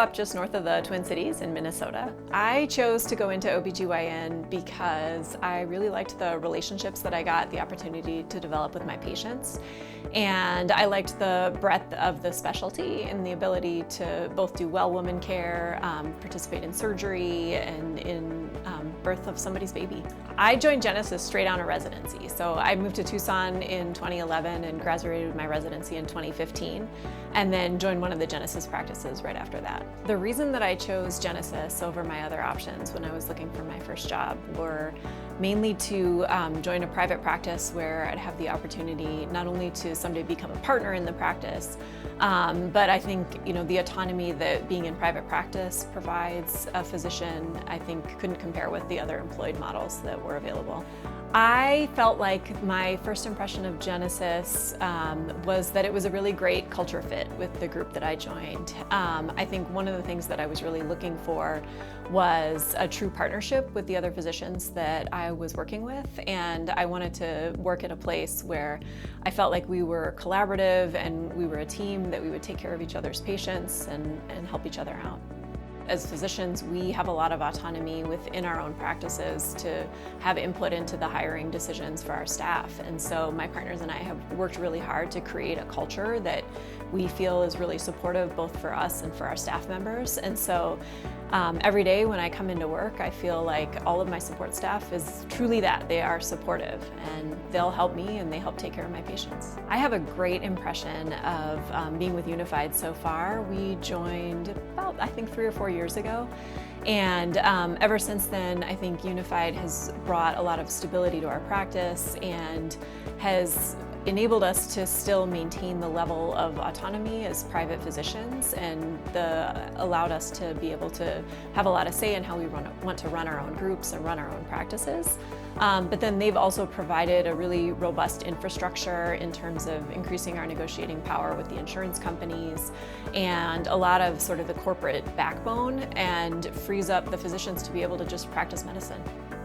up just north of the Twin Cities in Minnesota. I chose to go into ObGyn because I really liked the relationships that I got the opportunity to develop with my patients. And I liked the breadth of the specialty and the ability to both do well woman care, participate in surgery, and in birth of somebody's baby. I joined Genesis straight out of residency. So I moved to Tucson in 2011 and graduated my residency in 2015, and then joined one of the Genesis practices right after that. The reason that I chose Genesis over my other options when I was looking for my first job were mainly to join a private practice where I'd have the opportunity not only to someday become a partner in the practice, but I think the autonomy that being in private practice provides a physician, I think, couldn't compare with the other employed models that were available. I felt like my first impression of Genesis was that it was a really great culture fit with the group that I joined. I think one of the things that I was really looking for was a true partnership with the other physicians that I was working with, and I wanted to work at a place where I felt like we were collaborative and we were a team, that we would take care of each other's patients and help each other out. As physicians, we have a lot of autonomy within our own practices to have input into the hiring decisions for our staff. And so my partners and I have worked really hard to create a culture that we feel is really supportive both for us and for our staff members. And so every day when I come into work, I feel like all of my support staff is truly that. They are supportive, and they'll help me and they help take care of my patients. I have a great impression of being with Unified so far. We joined about, I think, 3 or 4 years ago. And ever since then, I think Unified has brought a lot of stability to our practice and has enabled us to still maintain the level of autonomy as private physicians, and allowed us to be able to have a lot of say in how we want to run our own groups and run our own practices. But then they've also provided a really robust infrastructure in terms of increasing our negotiating power with the insurance companies and a lot of sort of the corporate backbone, and frees up the physicians to be able to just practice medicine.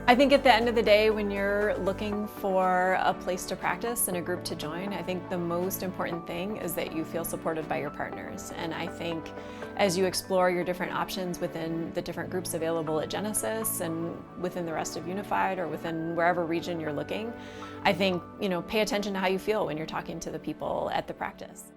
I think at the end of the day, when you're looking for a place to practice and a group to join, I think the most important thing is that you feel supported by your partners. And I think as you explore your different options within the different groups available at Genesis and within the rest of Unified or within wherever region you're looking, I think, pay attention to how you feel when you're talking to the people at the practice.